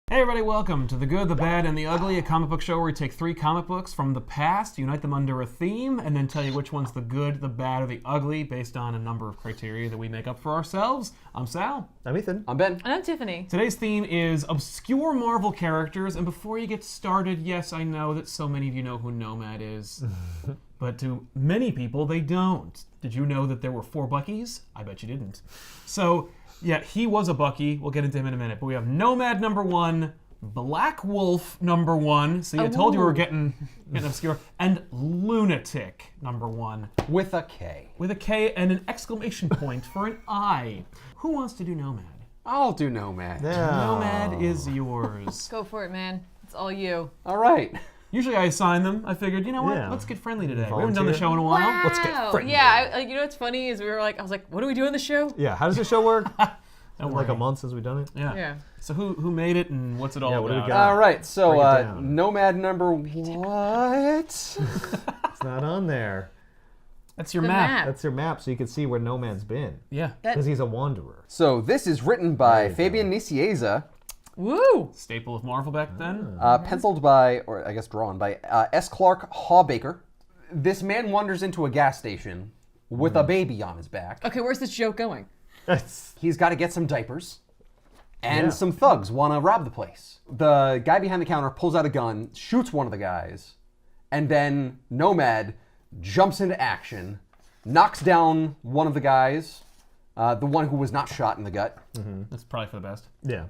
Hey everybody, welcome to The Good, the Bad, and the Ugly, a comic book show where we take 3 comic books from the past, unite them under a theme, and then tell you which one's the good, the bad, or the ugly based on a number of criteria that we make up for ourselves. I'm Sal. I'm Ethan. I'm Ben. And I'm Tiffany. Today's theme is obscure Marvel characters, and before you get started, yes, I know that so many of you know who Nomad is, but to many people, they don't. Did you know that there were 4 Buckies? I bet you didn't. So, yeah, he was a Bucky. We'll get into him in a minute. But we have Nomad number 1, Blackwulf number 1. See, I told you we were getting obscure. And Lunatik number 1. With a K. With a K and an exclamation point for an I. Who wants to do Nomad? I'll do Nomad. Yeah. Nomad is yours. Go for it, man. It's all you. All right. Usually I assign them. I figured, you know what? Yeah. Let's get friendly today. We Volunteer. haven't done the show in a while. Wow. Let's get friendly. Yeah, you know what's funny is I was like, what do we do in the show? Yeah, how does the show work? Don't Like a worry. month since we've done it? Yeah. So who made it and what's it all Yeah, what do we about? got? All right. So Break it down. Nomad number what? It's not on there. That's your The map. map. That's your map so you can see where Nomad's been. Yeah. Because he's a wanderer. So this is written by There you Fabian Nicieza, Woo! Staple of Marvel back then. penciled by, or I guess drawn by, S. Clark Hawbaker. This man wanders into a gas station with a baby on his back. Okay, where's this joke going? That's He's got to get some diapers. And Yeah. some thugs want to rob the place. The guy behind the counter pulls out a gun, shoots one of the guys, and then Nomad jumps into action, knocks down one of the guys, the one who was not shot in the gut, That's probably for the best. yeah.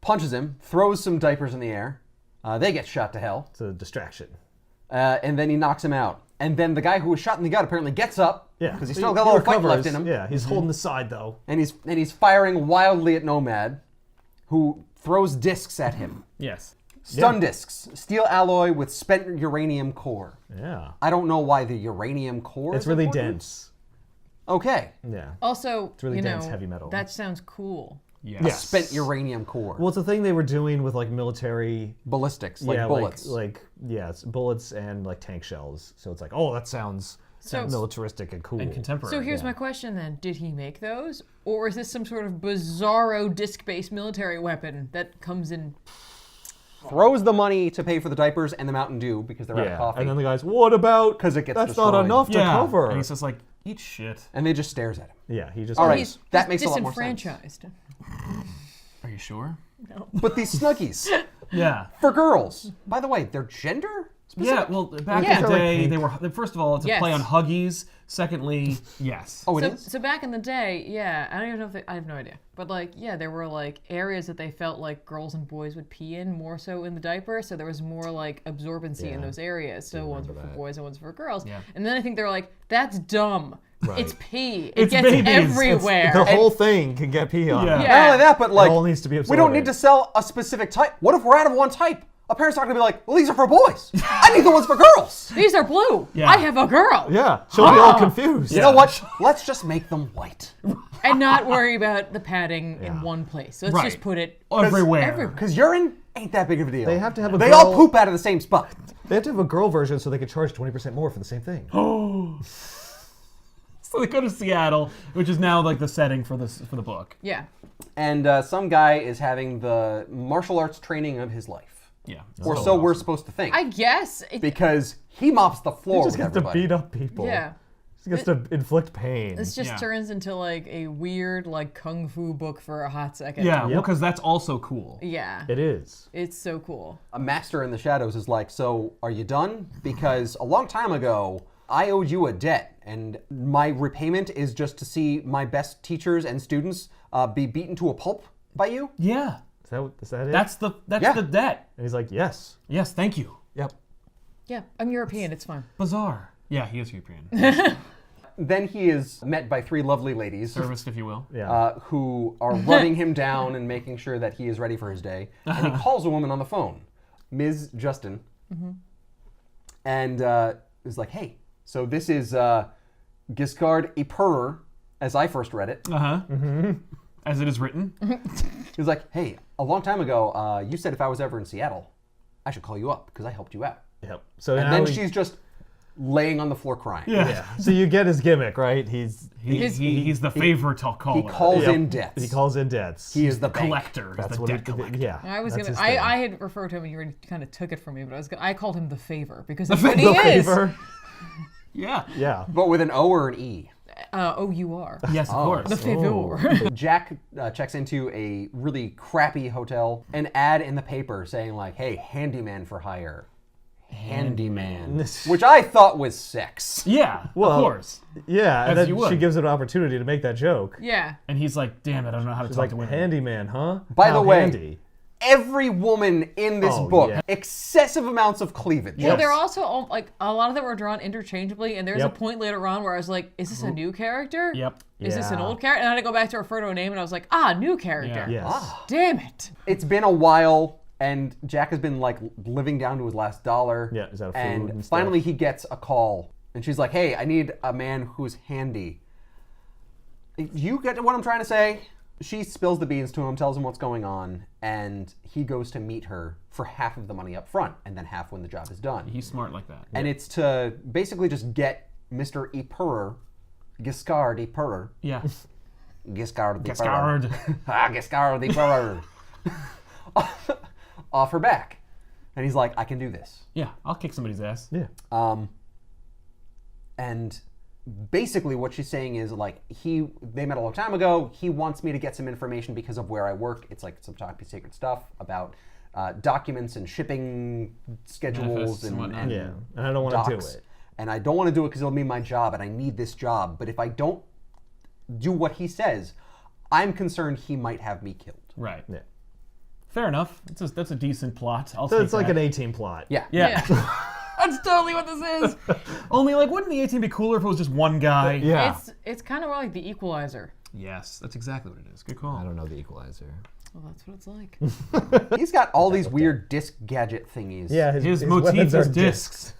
punches him, throws some diapers in the air. They get shot to hell, It's a distraction. and then he knocks him out. And then the guy who was shot in the gut apparently gets up, Yeah. because he's still got a little fight left in him. Yeah, he's holding the side though. And he's firing wildly at Nomad, who throws discs at him. Yes. Stun discs, steel alloy with spent uranium core. Yeah. I don't know why the uranium core It's is really important. dense. Okay. Yeah. Also, really you dense, know, heavy metal. that sounds cool. Yes. Yes. Spent uranium core. Well, it's a thing they were doing with like military, Ballistics, like yeah, bullets. it's bullets and like tank shells. So it's like, oh, that sounds So- militaristic and cool. And contemporary. So here's my question then. Did he make those? Or is this some sort of bizarro disc-based military weapon that comes in... Throws the money to pay for the diapers and the Mountain Dew because they're out of Yeah. coffee. And then the guy's, what about? 'Cause it gets that's destroyed. not enough to Yeah. cover. And he's just like, eat shit. And they just stares at him. Yeah, he just. All right. He's that makes a lot more sense. disenfranchised. Are you sure? But these Snuggies, Yeah. for girls, by the way, their gender? Yeah, well, back Yeah. in the They're like day, pink. they were, first of all, it's a Yes. play on Huggies. Secondly, yes. Oh, it So, is? so back in the day, yeah, I don't even know if I have no idea. But like, yeah, there were like areas that they felt like girls and boys would pee in more so in the diaper. So there was more like absorbency in Yeah. those areas. So one's were for that. boys and one's for girls. Yeah. And then I think they're like, that's dumb. Right. It's pee. It It's gets babies. It's- everywhere. The whole thing can get pee on. Yeah. it. Yeah. Not only that, but like, all needs to be we don't absorbed. need to sell a specific type. What if we're out of one type? A parent's not going to be like, well, these are for boys. I need the ones for girls. These are blue. Yeah. I have a girl. Yeah, she'll be all confused. You know what? Let's just make them white. And not worry about the padding in Yeah. one place. So let's Right. just put it Everywhere. everywhere. Because urine ain't that big of a deal. They have to have a They girl- all poop out of the same spot. They have to have a girl version so they could charge 20% more for the same thing. So they go to Seattle, which is now like the setting for the book. Yeah. And some guy is having the martial arts training of his life. Yeah. Or so we're supposed to think. I guess. Because he mops the floor He just with gets to everybody. beat up people. Yeah. He gets to inflict pain. This just Yeah. turns into like a weird like kung fu book for a hot second. Yeah, well, Yep. because that's also cool. Yeah. It is. It's so cool. A master in the shadows is like, so are you done? Because a long time ago, I owed you a debt, and my repayment is just to see my best teachers and students be beaten to a pulp by you? Yeah. Is that it? That's Yeah. the debt. And he's like, yes. Yes, thank you. Yep. Yeah. I'm European. It's fine. Bizarre. Yeah, he is European. Then he is met by 3 lovely ladies Serviced, if you will. Yeah. who are rubbing him down and making sure that he is ready for his day. And he calls a woman on the phone, Ms. Justin, and is like, hey, so this is Giscard Eperer, as I first read it. Uh-huh. As it is written. He's like, hey, a long time ago, you said if I was ever in Seattle, I should call you up because I helped you out. Yep. So And now then she's just laying on the floor crying. Yeah. So you get his gimmick, right? He's He's the favorite, I'll call He it. calls in debts. He calls in debts. He is the bank. collector. That's the what debt collector. Yeah. I was that's gonna. his thing. I had referred to him, and you already kind of took it from me. But I called him the favor because The that's what he is. favor. Yeah. Yeah. But with an O or an E. O-U-R. Yes, of course. The favor. Jack checks into a really crappy hotel. An ad in the paper saying like, "Hey, handyman for hire." Handyman. Which I thought was sex. Yeah, Well, of course. Yeah, and As you then would. she gives him an opportunity to make that joke. Yeah. And he's like, damn it, I don't know how to She's talk like, to women. handyman, huh? By How the way, handy. every woman in this Oh, book, yeah. excessive amounts of cleavage. Well, they're also like a lot of them were drawn interchangeably, and there's Yep. a point later on where I was like, "Is this a new character? Yep. Is this an Yeah. old character?" And I had to go back to refer to a name, and I was like, new character. Yeah. Yes. Damn it. It's been a while, and Jack has been like living down to his last dollar. Yeah, he's out of food and and stuff. finally he gets a call, and she's like, "Hey, I need a man who's handy." You get what I'm trying to say? She spills the beans to him, tells him what's going on, and he goes to meet her for half of the money up front, and then half when the job is done. He's smart like that. And it's to basically just get Mr. Giscard Eperer. Yeah. Giscard Giscard. Giscard Eperer. Off her back. And he's like, "I can do this." Yeah, I'll kick somebody's ass. Yeah. And basically what she's saying is like, they met a long time ago. He wants me to get some information because of where I work. It's like some top secret stuff about documents and shipping schedules Manifests and and, whatnot. and Yeah. And I don't want to do docs. it. And I don't want to do it because it'll mean my job, and I need this job. But if I don't do what he says, I'm concerned he might have me killed. Right. Yeah. Fair enough. That's a decent plot. I'll So take it's like that. an 18 plot. Yeah. Yeah. That's totally what this is. Only, like, wouldn't the 18 be cooler if it was just one guy? Yeah. It's kind of like the Equalizer. Yes, that's exactly what it is. Good call. I don't know the Equalizer. Well, that's what it's like. He's got all these weird disc gadget thingies. Yeah, His weapons motif are is discs.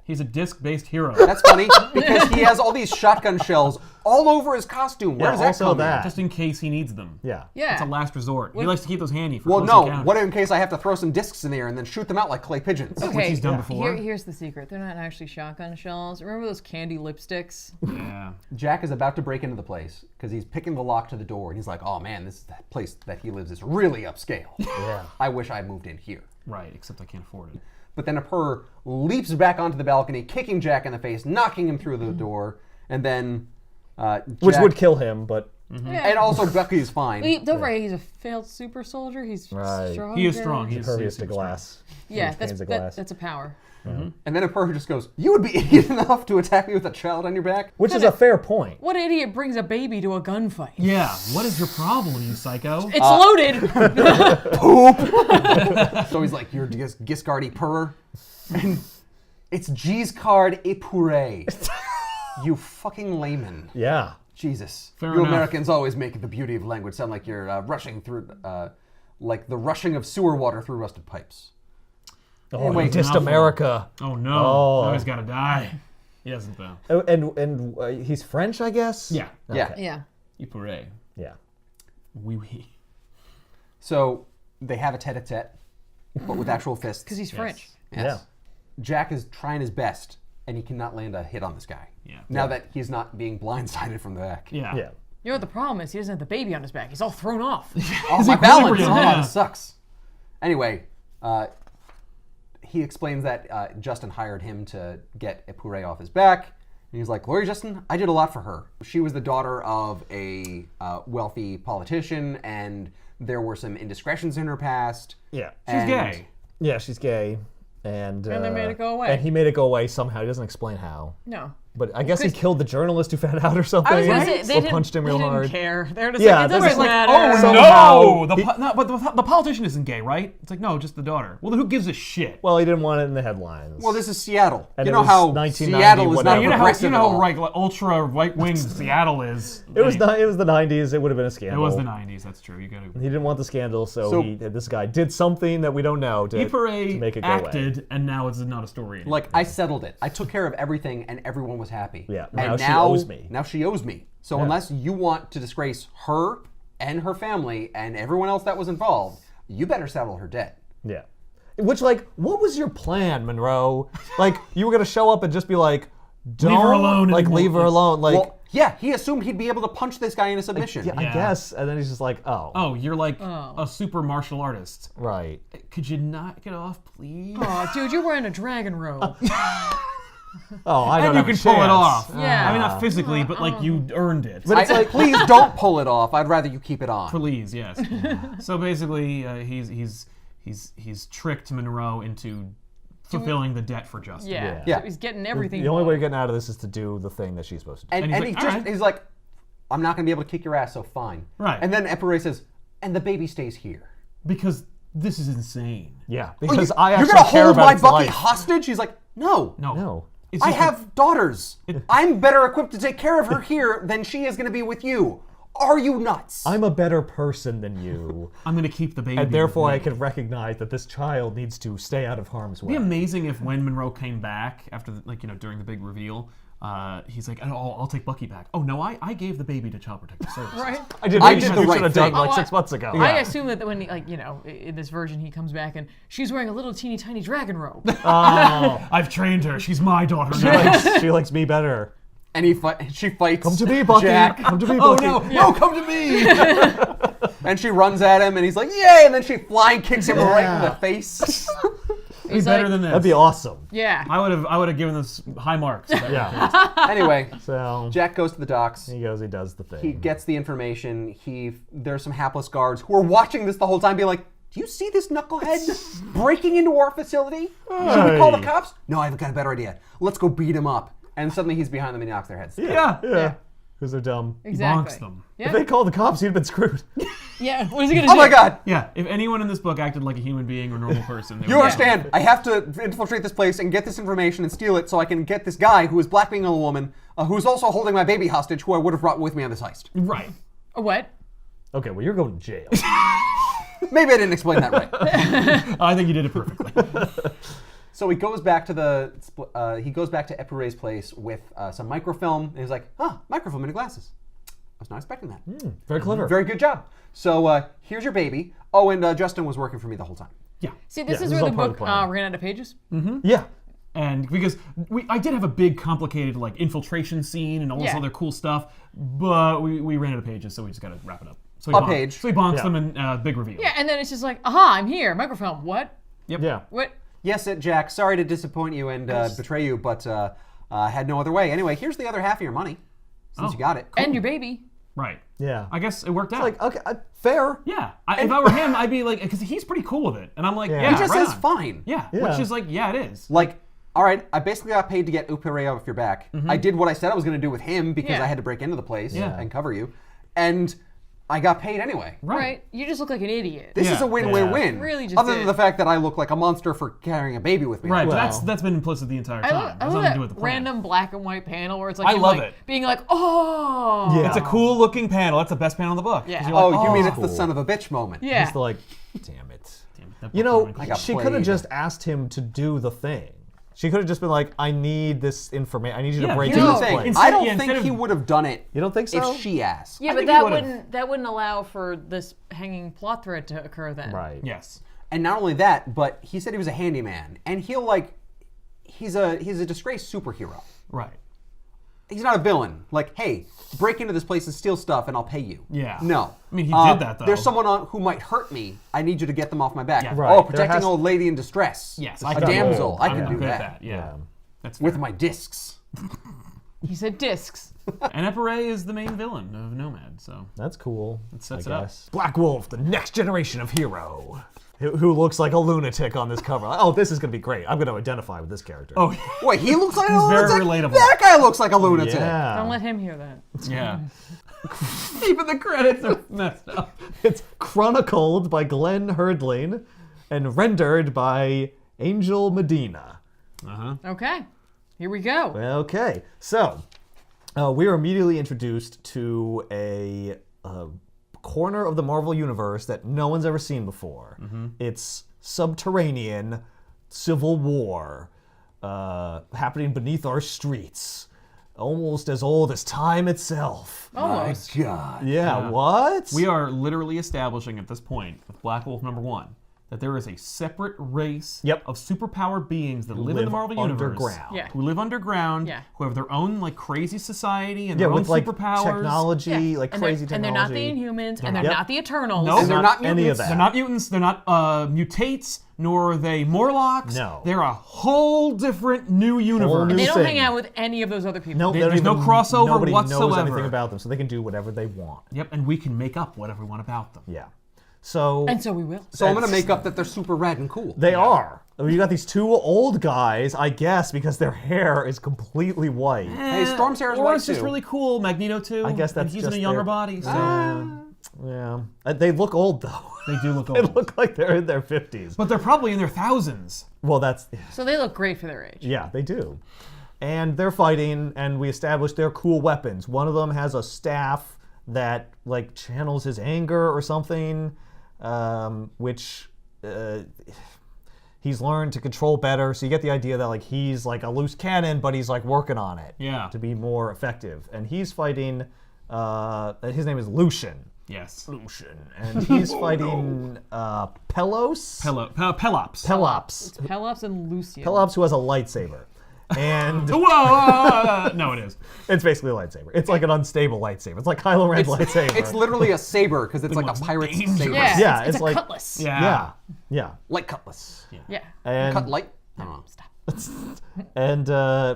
He's a disc-based hero. That's funny because he has all these shotgun shells all over his costume. Where Yeah, does that also come that. in? Just in case he needs them. Yeah. Yeah. It's a last resort. He likes to keep those handy for Well, close no. encounters. What in case I have to throw some discs in the air and then shoot them out like clay pigeons? Okay, he's done before. Here's the secret. They're not actually shotgun shells. Remember those candy lipsticks? Yeah. Jack is about to break into the place because he's picking the lock to the door, and he's like, "Oh man, this place that he lives is really upscale. Yeah. I wish I moved in here." Right, except I can't afford it. But then a purr leaps back onto the balcony, kicking Jack in the face, knocking him through the door, and then Which Jack- would kill him, but Yeah. And also Bucky's fine. Don't worry, he's a failed super soldier. He's Right. strong. He is strong. He is impervious to super strong. glass. Yeah, Panes of glass. that's a power. And then a purr just goes, "You would be idiot enough to attack me with a child on your back?" Which is a fair point. What idiot brings a baby to a gunfight? Yeah, what is your problem, you psycho? It's loaded. So he's like, "You're Giscardy purr," and it's Giscard Epure. You fucking layman. Yeah. Jesus. Fair you enough. Americans always make the beauty of language sound like you're rushing through, like the rushing of sewer water through rusted pipes. Oh, Anyway, you dissed mouthful. America. Oh no. Oh. Now he's gotta die. He hasn't though. Oh, and he's French, I guess? Yeah. Yeah. Yeah. Ipure. Yeah. Oui, oui. So they have a tete-a-tete, but with actual fists. Because he's French. Yes. Jack is trying his best, and he cannot land a hit on this guy. Yeah. Now that he's not being blindsided from the back. Yeah. Yeah. You know what the problem is? He doesn't have the baby on his back. He's all thrown off. Oh, my balance! equilibrium, Oh, yeah. this sucks. Anyway, he explains that Justin hired him to get Epure off his back. And he's like, "Lori Justin, I did a lot for her. She was the daughter of a wealthy politician, and there were some indiscretions in her past. Yeah. She's And- gay. Yeah, she's gay. And they made it go away. And he made it go away somehow. He doesn't explain how. No. But I guess he killed the journalist who found out or something. I was gonna say they or didn't, punched him real they didn't hard. care. They're just Yeah, like, it they're doesn't just like, matter. oh, so- No, Somehow. no, but the politician isn't gay, right? It's like, no, just the daughter. Well, then who gives a shit? Well, he didn't want it in the headlines. Well, this is Seattle. And you it know was how 1990 Seattle is whatever. not you know how progressive at all. like ultra right wing Seattle is. it was the 90s. It would have been a It scandal. was the 90s. That's true. You got to. He didn't want the scandal, so this guy did something that we don't know to Ipure make it go away. acted, and now it's not a story. Anymore. Like, I settled it. I took care of everything, and everyone was happy. Yeah, And now she owes me. Now she owes me. So unless you want to disgrace her and her family and everyone else that was involved, you better settle her debt. Yeah. Which, like, what was your plan, Monroe? Like, you were gonna show up and just be like, don't Leave her alone like anymore. leave her alone. Like, Well, yeah, he assumed he'd be able to punch this guy into submission. yeah, I guess. And then he's just like, oh, Oh, you're like a super martial artist. right. Could you not get off, please? Oh, dude, you're wearing a dragon robe. Oh, I don't And you have a can pull it chance. off. Yeah. I mean, not physically, but like you earned it. But it's like, Please don't pull it off. I'd rather you keep it on. Please, yes. So basically, he's tricked Monroe into fulfilling the debt for justice. Yeah. Yeah. So he's getting everything. the only wrong. way of getting out of this is to do the thing that she's supposed to do. And, And he's and like, he just "Alright." he's like, I'm not gonna be able to kick your ass, so fine. Right. And then Epiré says, and the baby stays here. Because this is insane. Yeah, Oh, because you, I you're actually gonna care hold about my its Bucky life. hostage? He's like, no. No. It's I just have daughters. I'm better equipped to take care of her here than she is gonna be with you. Are you nuts? I'm a better person than you, I'm going to keep the baby. and therefore I with me. can recognize that this child needs to stay out of harm's way. It'd be amazing if when Monroe came back after, during the big reveal, he's like, I'll take Bucky back. Oh no, I gave the baby to Child Protective Services. Right. I did I what did you the should right have done thing. like Oh, 6 months ago. I assume that when he, in this version, he comes back and she's wearing a little teeny tiny dragon robe. Oh, I've trained her. She's my daughter now. she likes me better. and she fights. Come to me, Bucky. Jack. Come to me, Oh Bucky. no, no, come to me. And she runs at him, and he's like, yay! And then she flying kicks him right in the face. Be He's better like, than this. That'd be awesome. yeah. I would have given this high marks. Yeah. Anyway, So Jack goes to the docks. he goes, he does the thing. He gets the information. There's some hapless guards who are watching this the whole time, being like, "Do you see this knucklehead breaking into our facility? Should we call the cops? No, I've got a better idea. Let's go beat him up." And suddenly he's behind them and he knocks their heads. Yeah. Yeah. Because they're dumb. Exactly. bonks them. If Yeah. they called the cops, he'd been screwed. Yeah. What is he gonna do? Oh my God! Yeah. If anyone in this book acted like a human being or normal person, they You would- understand? I have to infiltrate this place and get this information and steal it so I can get this guy who is blackmailing a woman, who is also holding my baby hostage, who I would have brought with me on this heist. Right. A what? Okay, well, you're going to jail. Maybe I didn't explain that right. I think you did it perfectly. So he goes back to Epiré's place with some microfilm, and he's like, microfilm into glasses. I was not expecting that. Very clever. Very good job. So here's your baby. Oh, and Justin was working for me the whole time. Yeah. See, this Yeah, is this is where all the part of book the plan. ran out of pages. Yeah. And because I did have a big, complicated infiltration scene and all this Yeah. other cool stuff, but we ran out of pages, so we just got to wrap it up. So A page. So he bonks Yeah. them and big reveal. Yeah, and then it's just like, aha, I'm here. Microfilm. What? Yeah. What? Yes, Jack, sorry to disappoint you and betray you, but I had no other way. Anyway, here's the other half of your money, since you got it. And your baby. Right. Yeah. I guess it worked out. Like, okay, fair. yeah. If I were him, I'd be like, because he's pretty cool with it. And I'm like, Yeah. yeah, He He just right says on. fine. Yeah. Yeah. Which is like, yeah, it is. Like, all right, I basically got paid to get Epiré off your back. I did what I said I was going to do with him because Yeah. I had to break into the place Yeah. and cover you. And I got paid anyway. Right. You just look like an idiot. This is Yeah. a win-win-win. Really just Other than did. the fact that I look like a monster for carrying a baby with me. Right, Well- but that's been implicit the entire I time. love, It has love nothing to do with that the plan. random black and white panel where it's like I him, love like, it. being like, oh. Yeah. It's a cool looking panel. That's the best panel in the book. 'Cause Yeah. you're like, Oh, you mean it's cool. the son of a bitch moment. Yeah. Just like, damn it. damn it, that You book know, would've been I cool. got she could have played. just asked him to do the thing. She could have just been like, I need this information. I need you to Yeah, break you into know, this Thing. place. instead- I don't yeah, think instead he of- would have done it You don't think so? if she asked. Yeah, I but think he that wouldn't allow for this hanging plot thread to occur then. Right. Yes. And not only that, but he said he was a handyman, and he's a disgraced superhero. Right. He's not a villain. Like, hey, break into this place and steal stuff, and I'll pay you. Yeah. No. I mean, he did that, though. There's someone who might hurt me. I need you to get them off my back. Yeah. Right. Oh, There protecting has- an old lady in distress. Yes. A damsel. I I'm can do good at that. Yeah. Yeah. That's With fair. my discs. He said discs. And Epiré is the main villain of Nomad, so That's cool. sets I it up. guess. Blackwulf, the next generation of hero. Who looks like a lunatic on this cover. Oh, this is going to be great. I'm going to identify with this character. Oh, Wait, he looks like a very lunatic? relatable. That guy looks like a lunatic. yeah. Don't let him hear that. yeah. Even the credits are messed up. It's chronicled by Glenn Herdling and rendered by Angel Medina. Okay. Here we go. Okay, so we are immediately introduced to a corner of the Marvel Universe that no one's ever seen before. It's subterranean civil war happening beneath our streets, almost as old as time itself. Almost. God. Yeah, what? We are literally establishing at this point with Blackwulf #1 that there is a separate race Yep. of superpowered beings that live in the Marvel Universe. underground. Yeah. Who live underground, Yeah. who have their own like crazy society and Yeah, their own with like superpowers. technology, Yeah. like and crazy they're, technology. And they're not the Inhumans, and they're Yep. not the Eternals. Nope. And they're not any of mutants. that. They're not mutants. They're not mutates, nor are they Morlocks. No. They're a whole different new universe. new They don't thing. hang out with any of those other people. No, There's they don't no even- crossover nobody knows whatsoever. anything about them, so they can do whatever they want. Yep, and we can make up whatever we want about them. Yeah. So And so we will. So I'm gonna make up that they're super rad and cool. they are. You got these two old guys, I guess, because their hair is completely white. Hey, Storm's hair is Or white it's just too. really cool. Magneto too. I guess and that's he's just in a younger their- body. So Yeah. They look old though. they do look They old. look like they're in their 50s. But they're probably in their thousands. Well, that's So they look great for their age. yeah, they do. And they're fighting, and we established their cool weapons. One of them has a staff that like channels his anger or something, which he's learned to control better. So you get the idea that like he's like a loose cannon, but he's like working on it Yeah. to be more effective. And he's fighting. His name is Lucian. Yes. Lucian, and he's fighting Pelos. Pelops. Pelops. Pelops and Lucian. Pelops, who has a lightsaber. And Whoa! No, it is. it's basically a lightsaber. It's like an unstable lightsaber. It's like Kylo Ren's lightsaber. It's literally a saber because it's like a most pirate's dangerous. saber. Yeah, Yeah, it's it's a like- cutlass. Yeah. yeah. Light cutlass. Yeah. And Cut light? I don't know. Stop. and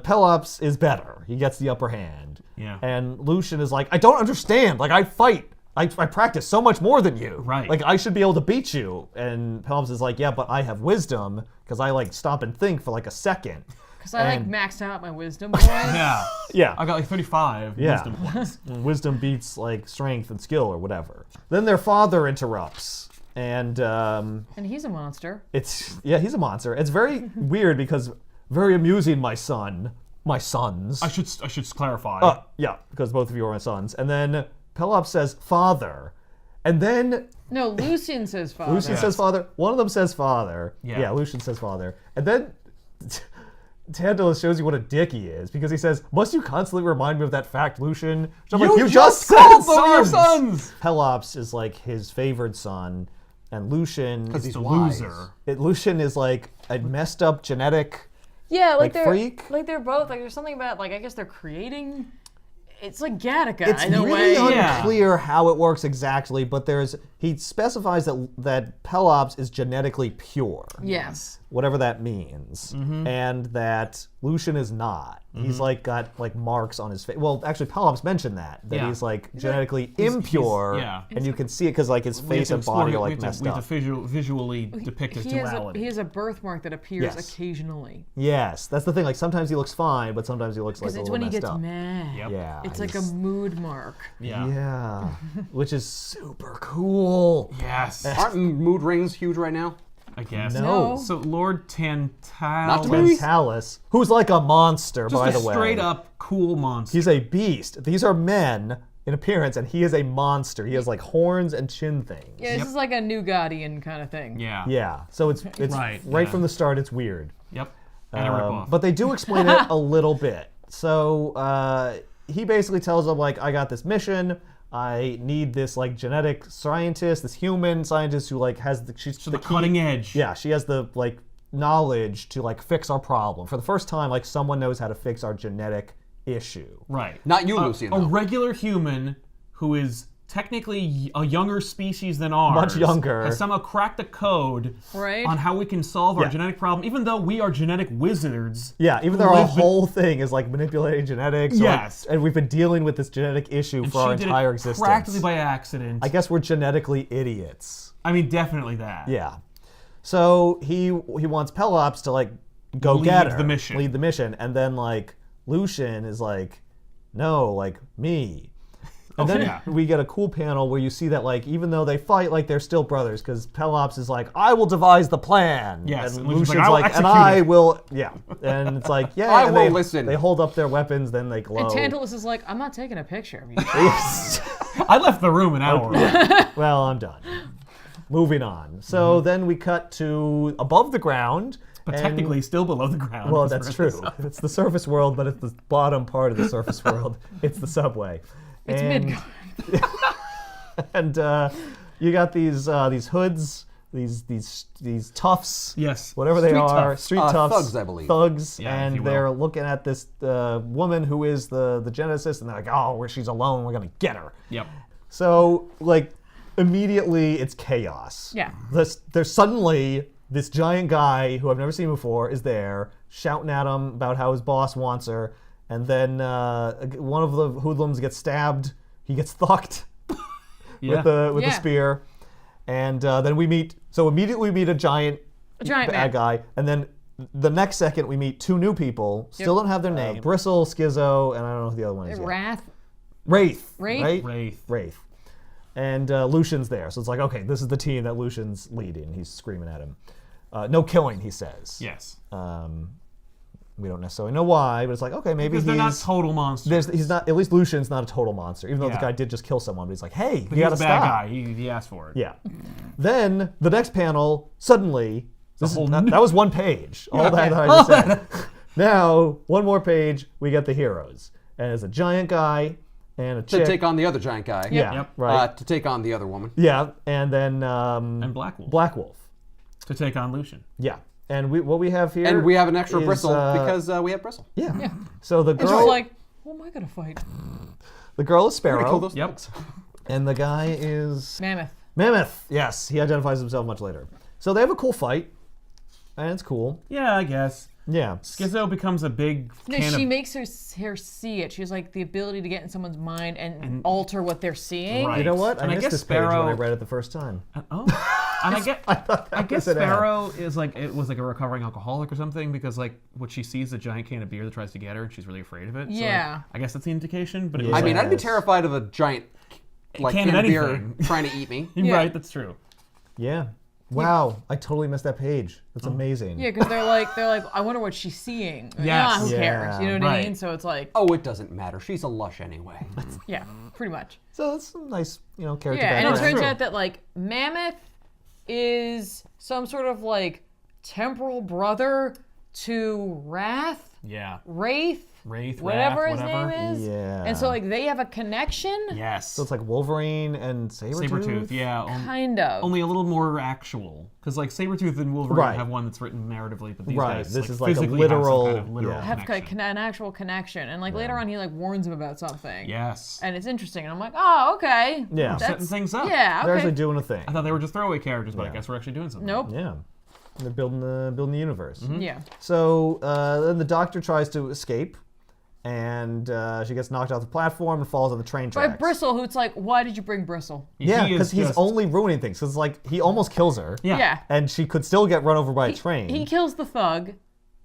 Pelops is better. He gets the upper hand. Yeah. And Lucian is like, I don't understand. Like I fight. I practice so much more than you. Right. Like I should be able to beat you. And Pelops is like, yeah, but I have wisdom because I like stop and think for like a second. Because I like And- maxed out my wisdom points. Yeah. Yeah. I got like 35 Yeah. wisdom points. Wisdom beats like strength and skill or whatever. Then their father interrupts. And And he's a monster. he's a monster. It's very weird because very amusing, my sons. I should clarify. Yeah, because both of you are my sons. And then Pelops says father. And then No, Lucian says father. Lucian says father. One of them says father. Yeah. Lucian says father. And then Tantalus shows you what a dick he is because he says, must you constantly remind me of that fact, Lucian? Which I'm like, you just said called them your sons! sons! Pelops is like his favored son. And Lucian, Because he's a wise. loser. Lucian is like a messed up genetic. Yeah, Like they're freak? like they're both like there's something about like I guess they're creating. It's like Gattaca It's in a really way. Yeah. unclear how it works exactly, but he specifies that Pelops is genetically pure, Yes. whatever that means, and that Lucian is not. He's like got like marks on his face. Well, actually, Pelops mentioned that Yeah. he's like genetically impure, yeah. and you can see it because like his We have face to and explore body it. are We like have to- messed we have up. to visually depict his He duality. has a birthmark that appears Yes. occasionally. Yes, that's the thing. Like sometimes he looks fine, but sometimes he looks like Because a it's little when he messed gets up. mad. Yep. Yeah, It's like a he's- mood mark. Yeah. yeah, which is super cool. Yes. Aren't mood rings huge right now? I guess. No. So Lord Not Tantalus, to me. Talus, who's like a monster, just by a the way. straight up cool monster. He's a beast. These are men in appearance, and he is a monster. He has like horns and chin things. Yeah, this is like a New Guardian kind of thing. Yeah. Yeah, so it's Right, right yeah. from the start. It's weird, Yep. And a ripoff. but they do explain it a little bit. So he basically tells them like, I got this mission. I need this like genetic scientist, this human scientist who like has she's to the cutting edge. Yeah, she has the like knowledge to like fix our problem. For the first time, like someone knows how to fix our genetic issue. Right. Not you, Lucian. A though. regular human who is technically a younger species than ours. Much younger. Has somehow cracked the code Right. on how we can solve our Yeah. genetic problem, even though we are genetic wizards. Yeah, even though our live in- whole thing is like manipulating genetics. or, like- Yes. and we've been dealing with this genetic issue And for our she did entire it existence. practically by accident. I guess we're genetically idiots. I mean, definitely that. Yeah. So he wants Pelops to like go Lead get her, the mission. lead the mission, and then like Lucian is like, no, like me. And then yeah. we get a cool panel where you see that like even though they fight, like they're still brothers because Pelops is like, I will devise the plan. Yes, and and Lucian's Lucian's like, like, "I will and execute I it." will, yeah. And it's like, yeah, I and will they, listen. They hold up their weapons, then they glow. And Tantalus is like, I'm not taking a picture of you. I left the room an hour ago. Well, I'm done. Moving on. So then we cut to above the ground. But and- technically still below the ground. well, because that's we're in true. the It's the surface world, but it's the bottom part of the surface world. It's the subway. It's and, Midgard. and you got these hoods these toughs. Yes. Whatever they Street are, toughs. street toughs, Thugs, I believe. thugs, Yeah, if and you will. they're looking at this woman who is the geneticist, and they're like, oh, where she's alone, we're gonna get her. Yep. So like immediately it's chaos. Yeah. There's suddenly this giant guy who I've never seen before is there shouting at him about how his boss wants her, and then one of the hoodlums gets stabbed. He gets thucked Yeah. with the spear, and then immediately we meet a giant giant bad man. guy, and then the next second we meet two new people. Still don't have their name. Bristle, Schizo, and I don't know who the other one is yet. Wrath. Wraith. Wraith? Right? Wraith. And Lucian's there, so it's like, okay, this is the team that Lucian's leading. He's screaming at him. No killing, he says. Yes. We don't necessarily know why, but it's like, okay, maybe Because they're not total monsters. he's not. At least Lucian's not a total monster, even though the Yeah. guy did just kill someone. But he's like, hey, But you he's gotta a bad stop. guy. He asked for it. Yeah. Then the next panel, suddenly, whole that was one page. All that I just said. Now, one more page, we get the heroes, and it's a giant guy and a To chick. take on the other giant guy. Yeah. Yep. Right. To take on the other woman. Yeah, and then And Blackwulf. Blackwulf. To take on Lucian. Yeah. And what we have here And we have an extra is, bristle because we have bristle. Yeah. So the It's girl, just like, who am I gonna fight? the girl is We're gonna kill Sparrow, those Yep. thugs. and the guy is Mammoth. Mammoth. Yes, he identifies himself much later. So they have a cool fight, and it's cool. Yeah, I guess. Yeah. Schizo becomes a big No, can she of... makes her see it. She has like the ability to get in someone's mind and alter what they're seeing. Right. You know what? And I I missed guess this page when I Sparrow- read it the first time. Oh. And I guess was an ad. Sparrow is like, it was like a recovering alcoholic or something, because like what she sees, a giant can of beer that tries to get her, and she's really afraid of it. So, like, Yeah. I guess that's the indication, but it Yeah. was I mean, I'd be Yes. terrified of a giant like Can can of of beer anything. trying to eat me. Yeah. Right, that's true. Yeah. Wow, I totally missed that page. That's amazing. Yeah, because they're like, I wonder what she's seeing. Yes. Who cares? Yeah. You know what I Right. mean? So it's like, Oh, it doesn't matter. She's a lush anyway. yeah, pretty much. So that's some nice, character Yeah, and it background. turns true. out that like Mammoth is some sort of like temporal brother to Wrath, Yeah. Wraith, Wraith, whatever Wrath, his whatever. name is. Yeah. And so like they have a connection. Yes. So it's like Wolverine and Sabretooth? Sabretooth, yeah. Kind of. Only a little more actual. Because like Sabretooth and Wolverine Right. have one that's written narratively, but these Right, guys this is like a physically have some literal- kind of literal yeah. have connection. an actual connection, and like later on he like warns him about something. Yes. And it's interesting, and I'm like, oh, okay. Yeah. Setting things up. Yeah, They're okay. actually doing a thing. I thought they were just throwaway characters, but I Yeah. guess we're actually doing something. Nope. Yeah. They're building the universe. Yeah. So then the Doctor tries to escape, and she gets knocked off the platform and falls on the train By tracks. Bristle, who's like, why did you bring Bristle? Yeah, He is because he's just- only ruining things. Because like he almost kills her, Yeah. Yeah. and she could still get run over by a train. He kills the thug.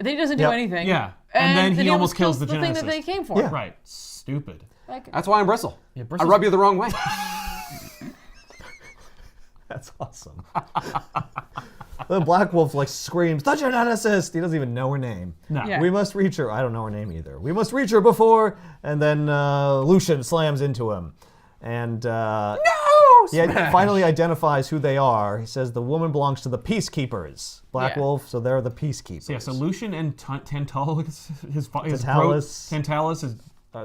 Then he doesn't do Yep. anything. Yeah. And then he almost kills the thing that geneticist. they came for. Yeah. Right. Stupid. Like, That's why I'm bristle. Yeah, I Bristle's- rub you the wrong way. That's awesome. The Black Wolf like screams, "The geneticist!" He doesn't even know her name. No. Yeah. We must reach her. I don't know her name either. We must reach her before. And then Lucian slams into him, and he finally identifies who they are. He says the woman belongs to the Peacekeepers. Black Yeah. Wolf, so they're the Peacekeepers. Yeah, so Lucian and Tantalus, his Tantalus. Tantalus, his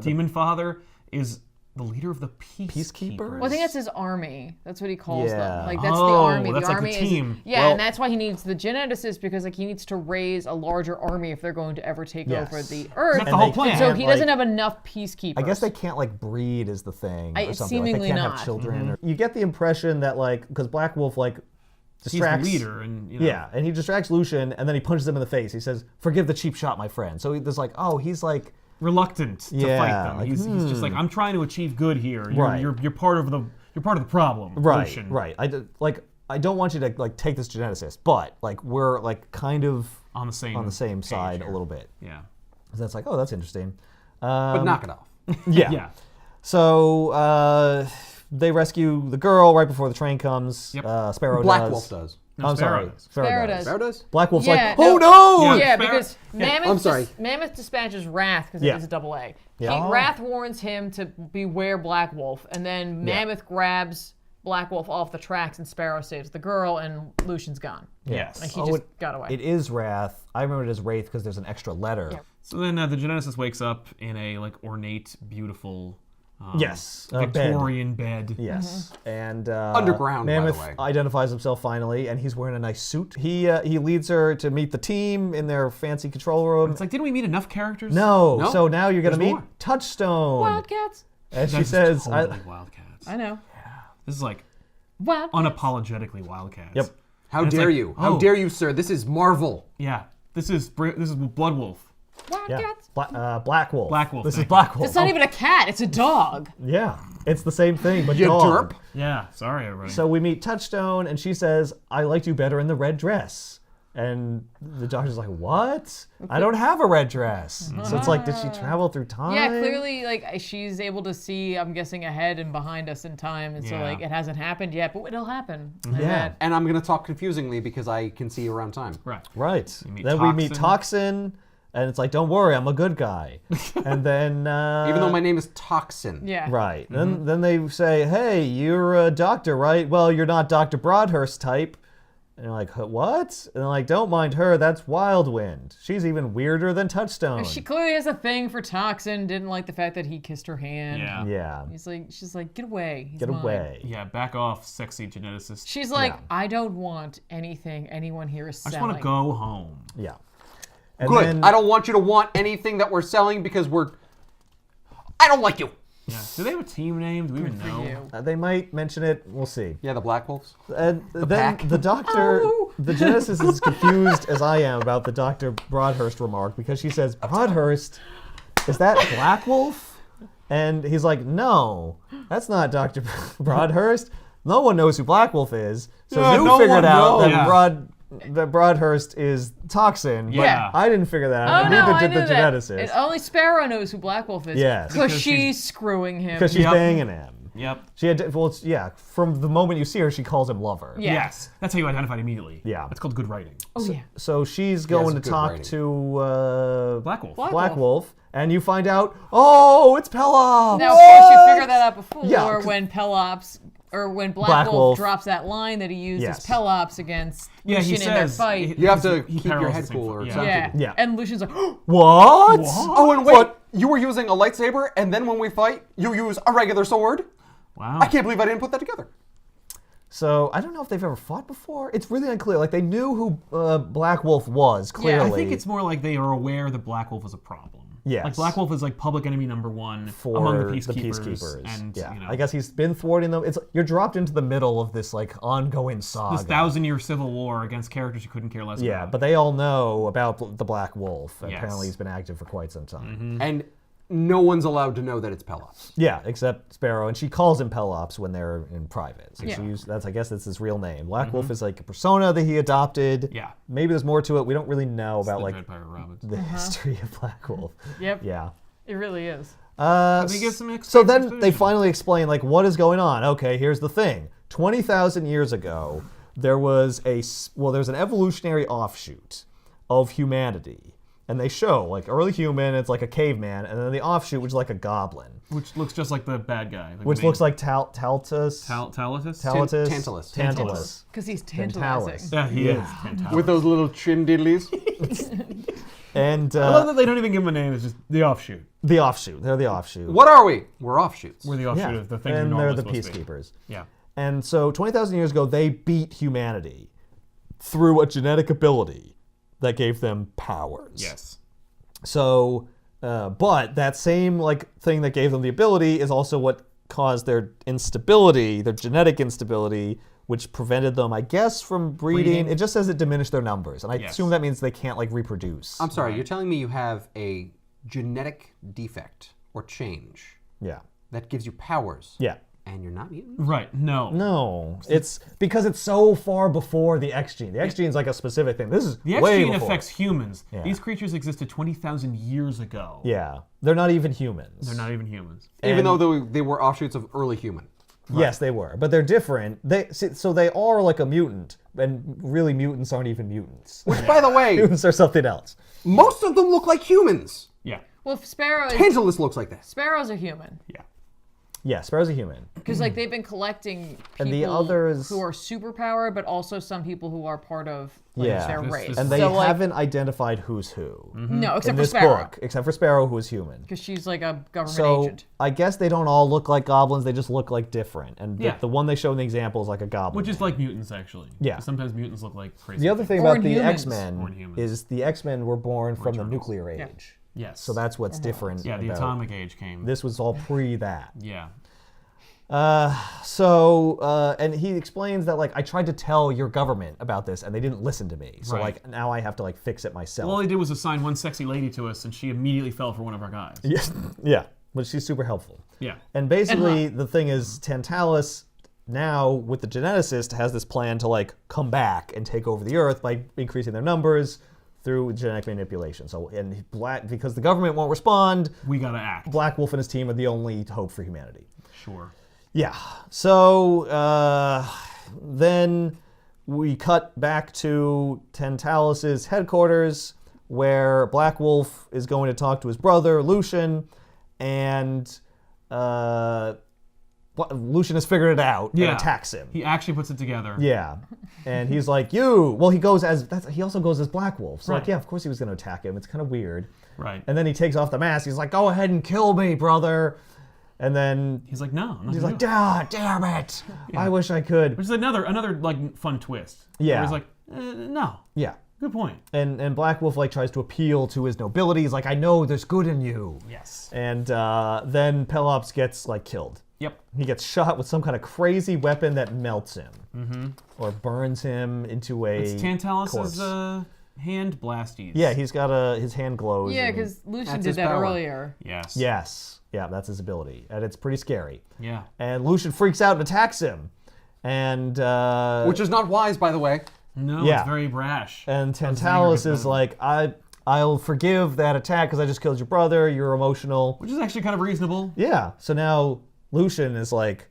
demon father, is the leader of the Peacekeepers? Peacekeepers. well, I think that's his army. That's what he calls Yeah. them. Like that's Oh, the army. that's the like the army team. is yeah, Well- and that's why he needs the geneticist because like he needs to raise a larger army if they're going to ever take Yes. over the Earth. That's the whole they plan. can't, So he doesn't like- have enough peacekeepers. I guess they can't like breed is the thing or something. Like, they seemingly can't not. have children. Mm-hmm. Or, you get the impression that like because Black Wolf like He's distracts. the leader, and you know, Yeah, and he distracts Lucian, and then he punches him in the face. He says, "Forgive the cheap shot, my friend." So there's like, oh, he's like, reluctant to Yeah, fight them. like, He's just like, I'm trying to achieve good here. You're, Right. you're part of the problem. right, Lucian. right. I don't want you to like take this geneticist, but like we're like kind of On the same side page a here. little bit. Yeah. So that's like, oh, that's interesting. But knock it off. Yeah. Yeah. So they rescue the girl right before the train comes. Yep. Sparrow Black does. Wolf does. No, I'm Sparrow sorry. does. Sparrow does. Sparrow does? Black Wolf's Yeah, like, oh no! Yeah. Yeah, Sparrow- because Mammoth, I'm sorry. Mammoth dispatches Wrath because Yeah. it is a double A. Yeah. Wrath warns him to beware Black Wolf, and then Yeah. Mammoth grabs Black Wolf off the tracks, and Sparrow saves the girl, and Lucian's gone. Yes. Like he just got away. It is Wrath. I remember it as Wraith because there's an extra letter. Yeah. So then the geneticist wakes up in a like ornate, beautiful Yes. Bed. Victorian bed. Yes, and Underground, by the Mammoth way. identifies himself finally, and he's wearing a nice suit. He leads her to meet the team in their fancy control room. It's like, didn't we meet enough characters? No, so now you're gonna There's meet more. Touchstone, Wildcats. and she That's says, totally Wildcats. I know. This is like Wildcats. unapologetically Wildcats. Yep. How And it's dare like, you? How oh. dare you, sir? This is Marvel. Yeah. This is Bloodwolf. Wildcats. Blackwulf. Blackwulf, This is thank you. Blackwulf. It's not even a cat. It's a dog. Yeah, it's the same thing, but You dog. derp. Yeah. Sorry, everybody. So we meet Touchstone, and she says, "I liked you better in the red dress." And the doctor's like, "What? I don't have a red dress." So it's like, did she travel through time? Yeah, clearly, like she's able to see. I'm guessing ahead and behind us in time, and so Yeah. like it hasn't happened yet, but it'll happen. And Yeah. that- And I'm going to talk confusingly because I can see around time. right. Right. meet Then we meet Toxin. Toxin, and it's like, "Don't worry, I'm a good guy." And then Even though my name is Toxin. Yeah. right, then they say, "Hey, you're a doctor, right? Well, you're not Dr. Broadhurst type." And you're like, "What?" And they're like, "Don't mind her. That's Wildwind. She's even weirder than Touchstone." She clearly has a thing for Toxin. Didn't like the fact that he kissed her hand. Yeah. Yeah. She's like, get away. He's Get mine." away. Yeah. Back off, sexy geneticist. She's like, Yeah. I don't want anything anyone here is I just selling. want to go home. Yeah. And Good. then- I don't want you to want anything that we're selling because I don't like you. Yeah. Do they have a team name? Do we even know? You. They might mention it. We'll see. Yeah, the Black Wolves. And then pack. the doctor, Oh. the geneticist is as confused as I am about the Dr. Broadhurst remark because she says, "Broadhurst, is that Blackwulf?" And he's like, "No, that's not Dr. Broadhurst. No one knows who Blackwulf is. So Yeah, you no figured one out that knows. that Broadhurst is Toxin, Yeah. but I didn't figure that Oh out. and no, neither I did knew the that. geneticist Only Sparrow knows who Blackwulf is. Yes. Because Because she's screwing him. because she's Yep. banging him. Yep. She had, well, yeah. From the moment you see her, she calls him lover. Yeah. Yes. That's how you identify it immediately. Yeah. It's called good writing. Oh yeah. So she's going to good talk writing. to Blackwolf. Blackwulf, and you find out, oh, it's Pelops. Now, of course, you figured that out before Yeah, 'cause- when Pelops or when Blackwulf. Blackwulf drops that line that he used Yes. as Pelops against Yeah, he Lucian in their says fight. You have to he keep your parallels head the same cool foot. or Yeah. something. Yeah. Yeah. And Lucian's like, What? Oh, and wait, you were using a lightsaber, and then when we fight, you use a regular sword? Wow. I can't believe I didn't put that together. So I don't know if they've ever fought before. It's really unclear. Like they knew who Blackwulf was clearly. I think it's more like they are aware that Blackwolf is a problem. Yes. Like Blackwolf is like public enemy number one for among the peacekeepers. And yeah, you know, I guess he's been thwarting them. It's you're dropped into the middle of this like ongoing saga. this 1,000-year civil war against characters you couldn't care less Yeah, about. but they all know about the Black Wolf. And Yes. apparently, he's been active for quite some time. And no one's allowed to know that it's Pelops. Yeah, except Sparrow, and she calls him Pelops when they're in private. So Yeah. she used, I guess that's his real name. Black Wolf is like a persona that he adopted. Yeah. Maybe there's more to it. We don't really know about The like Red Pirate Roberts. the history of Black Wolf. yep, Yeah. it really is. They give some So then they exposition. finally explain like what is going on. Okay, here's the thing. 20,000 years ago, there was there's an evolutionary offshoot of humanity. And they show like early human, it's like a caveman, and then the offshoot, which is like a goblin, Which looks just like the bad guy. Like which the main- looks like Taltus. Talatus? Tantalus. Tantalus. Because he's Tantalus. tantalizing. Yeah, he Yeah. is. Tantalus. With those little chin diddlies. And I love that they don't even give him a name. It's just the offshoot. the offshoot. They're the offshoot. What are we? We're offshoots. We're the offshoot Yeah. of the things and we're they're normally the supposed to be. peacekeepers. Yeah. And so 20,000 years ago, they beat humanity through a genetic ability that gave them powers. Yes. So, but that same like thing that gave them the ability is also what caused their instability, their genetic instability, which prevented them, I guess, from breeding. It just says it diminished their numbers, and I Yes. assume that means they can't like reproduce. I'm sorry, you're telling me you have a genetic defect or change Yeah. that gives you powers, Yeah. and you're not mutant? Right. No. No, it's because it's so far before the X gene. The X gene is like a specific thing. This is The X way gene before. affects humans. Yeah. These creatures existed 20,000 years ago. Yeah, they're not even humans. They're not even humans. Even though they were offshoots of early human. Yes, they were, but they're different. So they are like a mutant, and really mutants aren't even mutants. Which, by the way, Mutants are something else. most of them look like humans. Yeah. Well, if Sparrow is, Tantalus looks like this. Sparrow's a human. Yeah. Yeah, Sparrow's a human. Because like they've been collecting people And the others- who are superpowered, but also some people who are part of like, Yeah. their This- race. this- And they So, like, haven't identified who's who no, in except for this Sparrow, book, except for Sparrow, who is human. because she's like a government So agent. I guess they don't all look like goblins. They just look like different. And Yeah. the one they show in the example is like a goblin. Which is like mutants, actually. Yeah. Sometimes mutants look like crazy. The other thing Or about the Inhumans. Or X-Men Inhumans. is the X-Men were born from the Eternals. nuclear Yeah. age. Yes. So that's what's different. Yeah, the about atomic age came. This was all pre that. Yeah. And he explains that like I tried to tell your government about this and they didn't listen to me. So Right. like now I have to like fix it myself. All he did was assign one sexy lady to us, and she immediately fell for one of our guys. yeah, yeah, but she's super helpful. Yeah. And basically the thing is Tantalus now with the geneticist has this plan to like come back and take over the earth by increasing their numbers through genetic manipulation. So because the government won't respond, We gotta act. Blackwulf and his team are the only hope for humanity. Sure. Yeah. So then we cut back to Tantalus's headquarters, where Blackwulf is going to talk to his brother Lucian, and Lucian has figured it out Yeah. and attacks him. He actually puts it together. Yeah. And he's like, "You." Well, he goes as he also goes as Blackwulf. So Right. like, yeah, of course he was going to attack him. It's kind of weird. Right. And then he takes off the mask. He's like, "Go ahead and kill me, brother." And then He's like, no. I'm not he's gonna like, do it. "Ah, damn it! I wish I could." Which is another like fun twist. Yeah. Where he's like, no. Yeah. Good point. And Blackwulf like tries to appeal to his nobility. He's like, "I know there's good in you." Yes. And then Pelops gets like killed. Yep. He gets shot with some kind of crazy weapon that melts him, or burns him into a It's Tantalus's corpse. hand blasties. Yeah, he's got his hand glows. Yeah, and- because Lucian That's did his that power. earlier. Yes. yes, yeah, that's his ability, and it's pretty scary. Yeah. And Lucian freaks out and attacks him, and Which is not wise, by the way. No, Yeah. it's very brash. and That was Tantalus very is good. like, I'll forgive that attack because I just killed your brother. You're emotional. Which is actually kind of reasonable. Yeah. So now Lucian is like,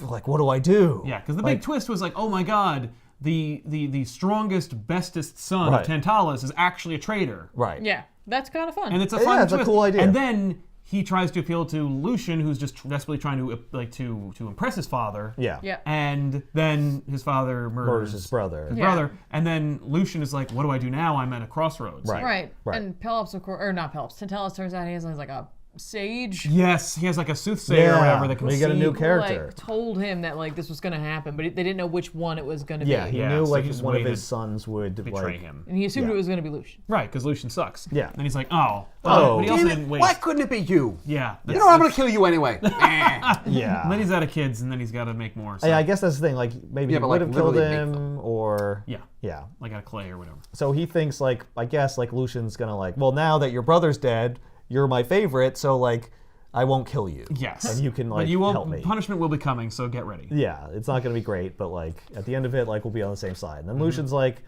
what do I do? Yeah, because the Like- big twist was like, oh my god, the strongest, bestest son Right. of Tantalus is actually a traitor. Right. Yeah, that's kind of fun. And it's a Yeah, fun it's a twist. cool idea. And then he tries to appeal to Lucian, who's just desperately trying to to impress his father. Yeah. yeah. And then his father Murders his brother. his Yeah. brother. And then Lucian is like, what do I do now? I'm at a crossroads. Right. Right. Right. And Pelops, of course, or not Pelops, Tantalus turns out he has like a sage. Yes, he has like a soothsayer or whatever that can we see. get a new Who, character. like, told him that like this was going to happen, but they didn't know which one it was going to Yeah, be. he Yeah, knew so like he just one of waited his sons would betray like, him. And he assumed Yeah. it was going to be Lucian. Right, because Lucian sucks. Yeah. And he's like, oh. Oh. But he also Damn it, didn't wait. why couldn't it be you? Yeah. You know, I'm going to kill you anyway. Eh. Yeah. And then he's out of kids, and then he's got to make more. So, Yeah, I guess that's the thing. Like maybe Yeah, he but, would like, have killed literally make him, or yeah, yeah. like out of clay or whatever. So he thinks like I guess like Lucian's gonna like, well, now that your brother's dead, you're my favorite, so like I won't kill you. Yes. And you can like But you will, help me. punishment will be coming, so get ready. Yeah, it's not gonna be great, but like at the end of it, like we'll be on the same side. And then Lucian's like,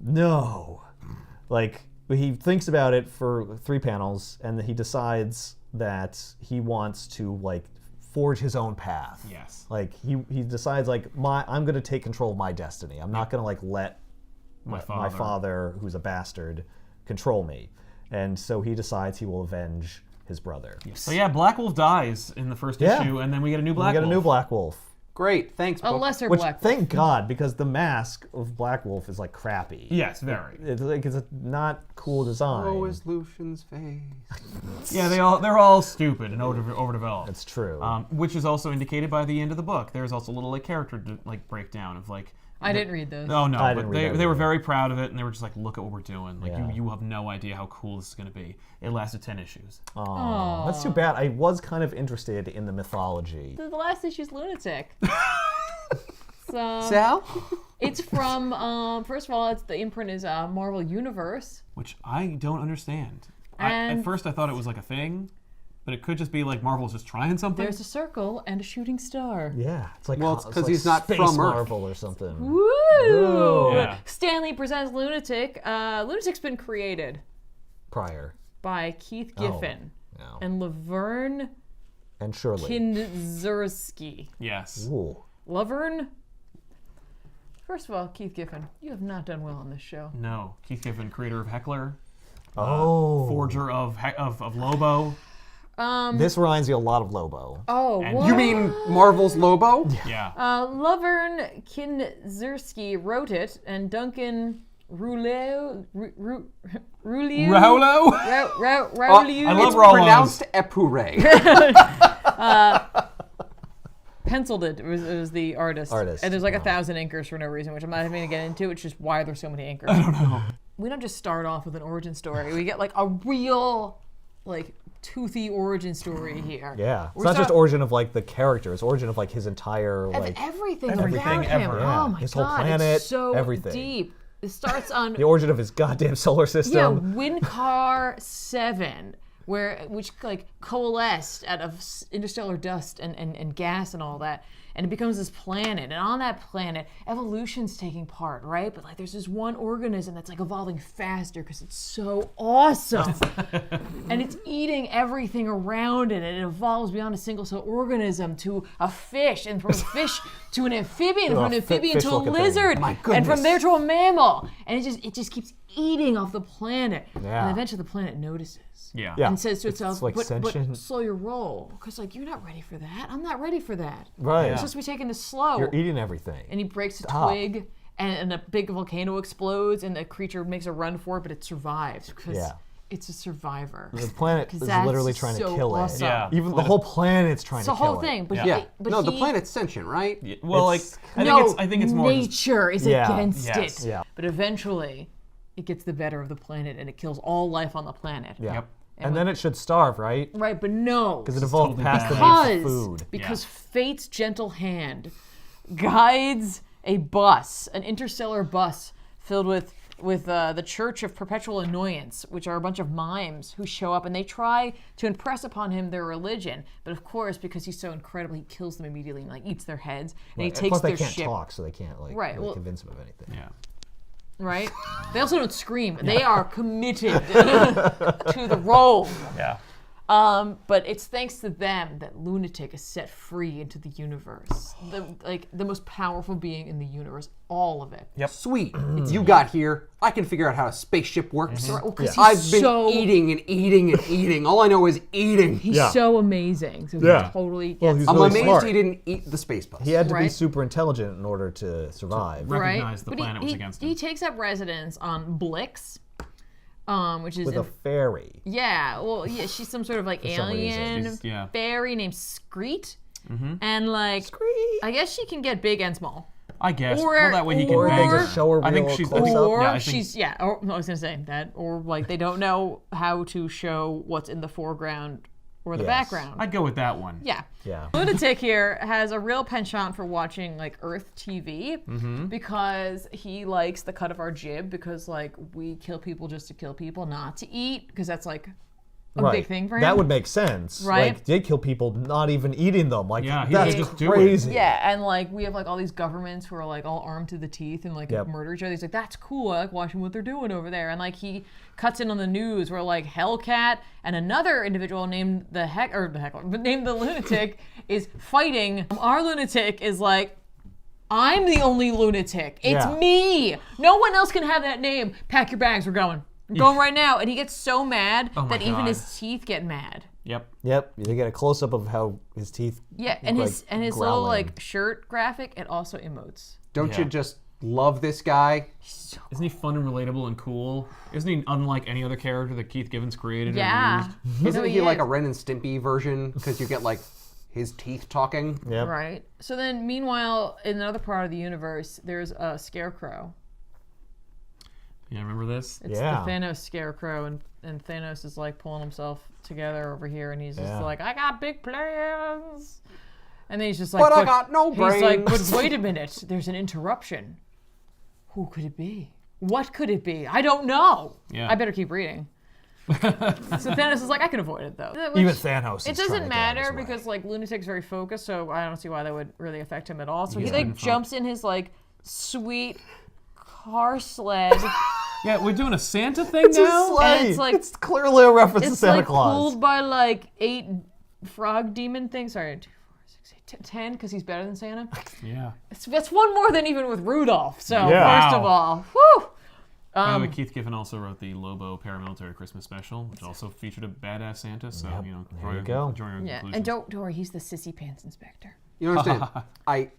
no, like he thinks about it for 3 panels, and he decides that he wants to like forge his own path. Yes. Like he decides like I'm gonna take control of my destiny. I'm not gonna like let My my father, who's a bastard, control me. And so he decides he will avenge his brother. So yeah, Blackwulf dies in the first Yeah. issue, and then we get a new We Blackwulf. get a new Blackwulf. Great, thanks, A book. lesser Which, Black. thank God, because the mask of Blackwulf is like crappy. Yes, very. It's like it's a not cool design. Oh, is Lucian's face. Yeah, they're all stupid and overdeveloped. It's true. Which is also indicated by the end of the book. There's also a little like character like breakdown of like. I didn't read those. Oh no, I but didn't read that they were either. very proud of it, and they were just like, look at what we're doing. Like Yeah. you have no idea how cool this is going to be. It lasted 10 issues. Aw, that's too bad. I was kind of interested in the mythology. The last issue's Lunatic. So Sal? it's from first of all, it's the imprint is Marvel Universe. Which I don't understand. At And- first I thought it was like a thing, but it could just be like Marvel's just trying something. There's a circle and a shooting star. Yeah, it's like Well, it's 'cause like he's not Space from Earth. Marvel or something. Woo! Yeah. Stanley presents Lunatic. Lunatic's been created Prior. by Keith Giffen No. and Laverne And Shirley. Kindzierski. Yes. Ooh. Laverne. First of all, Keith Giffen, you have not done well on this show. No. Keith Giffen, creator of Heckler, Oh. forger of Lobo. This reminds you a lot of Lobo. Oh, And what? You mean Marvel's Lobo? Yeah. Lovern Kinzerski wrote it, and Duncan Rouleau. Raulo? Rouleau. I love It's Rolos. pronounced Epure. Penciled it. It was the artist. Artist, And there's like wow. 1,000 inkers for no reason, which I'm not even going to get into. It's just why there's so many inkers. I don't know. We don't just start off with an origin story. We get like a real, like, toothy origin story here. Yeah. It's We not just start- origin of like the character, it's origin of like his entire of like everything everything about him. ever. Yeah. Oh my His god, whole planet, it's so everything. deep. It starts on the origin of his goddamn solar yeah, system. Winkar 7, which like coalesced out of interstellar dust and gas and all that. And it becomes this planet, and on that planet, evolution's taking part, right? But like, there's this one organism that's like evolving faster because it's so awesome, and it's eating everything around it. And it evolves beyond a single-cell organism to a fish, and from a fish to an amphibian, and from an amphibian to a fish-looking thing. lizard, My and goodness. from there to a mammal. And it just keeps eating off the planet. Yeah. And eventually, the planet notices. Yeah. Yeah. And says to It's itself, like but sentient. slow your roll. Because, like, you're not ready for that. I'm not ready for that. Right. It's supposed to be taken to slow. You're eating everything. And he breaks a Stop. twig, and a big volcano explodes, and the creature makes a run for it, but it survives because Yeah. it's a survivor. The planet 'Cause is that's literally trying to so kill awesome. it. Yeah. Even the whole planet's trying It's to the kill whole it. thing. But Yeah. but no, the he- planet's sentient, right? Yeah, well, like, It's- I think it's more just, nature is Yeah. against Yes. it. Yeah. But eventually, it gets the better of the planet, and it kills all life on the planet. Yeah. Yep. And then it should starve, right? Right, but no. Because it evolved totally past the bad. need for food. Because fate's gentle hand guides a bus, an interstellar bus filled with the Church of Perpetual Annoyance, which are a bunch of mimes who show up and they try to impress upon him their religion. But of course, because he's so incredible, he kills them immediately and like eats their heads. And he And takes plus, they their can't ship. talk, so they can't like Right, really well- convince him of anything. yeah. Right? They also don't scream. They are committed to the role. Yeah. But it's thanks to them that Lunatic is set free into the universe. The most powerful being in the universe. All of it. Yep. Sweet. You got here. I can figure out how a spaceship works. Well, 'cause I've he's been so, eating and eating and eating. All I know is eating. He's Yeah. so amazing. So Yeah. he totally Well, gets he's I'm really amazed smart. he didn't eat the space bus. He had to be Right. super intelligent in order to survive. Right. right. recognized the But planet was against him. He takes up residence on Blix, which is With a fairy. yeah. Well, yeah. She's some sort of like some reason. alien She's- yeah. fairy named Screet, and like I guess she can get big and small. I guess. Or- well, that way he can or- bang They her. just show her I think real she's. close up. Or yeah, I think- she's or no, I was gonna say that, or like they don't know how to show what's in the foreground or the Yes. background. I'd go with that one. Yeah. Yeah. Lunatic here has a real penchant for watching like Earth TV Mm-hmm. because he likes the cut of our jib because like we kill people just to kill people, not to eat, because that's like a Right. big thing for him. That would make sense. Right? Like, they kill people not even eating them. Like, Yeah, he that's would just do it. crazy. Yeah, and like we have like all these governments who are like all armed to the teeth and like Yep. murder each other. He's like, that's cool. I like watching what they're doing over there. And like he cuts in on the news where like Hellcat and another individual named named the Lunatic is fighting. Our Lunatic is like, I'm the only lunatic. It's Yeah. me. No one else can have that name. Pack your bags. We're going. We're going right now. And he gets so mad Oh my that even God. his teeth get mad. Yep. Yep. They get a close up of how his teeth. Yeah, and like, his little growling. like shirt graphic, it also emotes. Don't Yeah. you just love this guy? Isn't he fun and relatable and cool? Isn't he unlike any other character that Keith Gibbons created Yeah. and used? Isn't No, he like is. a Ren and Stimpy version? Because you get like his teeth talking. Yep. Right. So then, meanwhile, in another part of the universe, there's a scarecrow. Yeah, remember this? It's Yeah. the Thanos scarecrow, and Thanos is like pulling himself together over here, and he's just Yeah. like, "I got big plans," and then he's just like, But I got no He's like, "But brains." wait a minute, there's an interruption. Who could it be? What could it be? I don't know. Yeah. I better keep reading." So Thanos is like, "I can avoid it though." Even Which- Thanos. It is trying doesn't to get out of his matter way. because like Lunatic's very focused, so I don't see why that would really affect him at all. So he He's like been jumps in his like sweet car sled, Yeah, we're doing a Santa thing It's a now? sleigh. And it's like- it's clearly a reference to it's Santa like Claus. pulled by like 8 frog demon things. Sorry, 2, 4, 6, 8, 10 because he's better than Santa. Yeah. That's one more than even with Rudolph. So Yeah. first of Wow. all, whew. By the way, Keith Giffen also wrote the Lobo paramilitary Christmas special, which also featured a badass Santa. So there you go. Drawing our Yeah, conclusions. and don't worry, he's the sissy pants inspector. You understand? I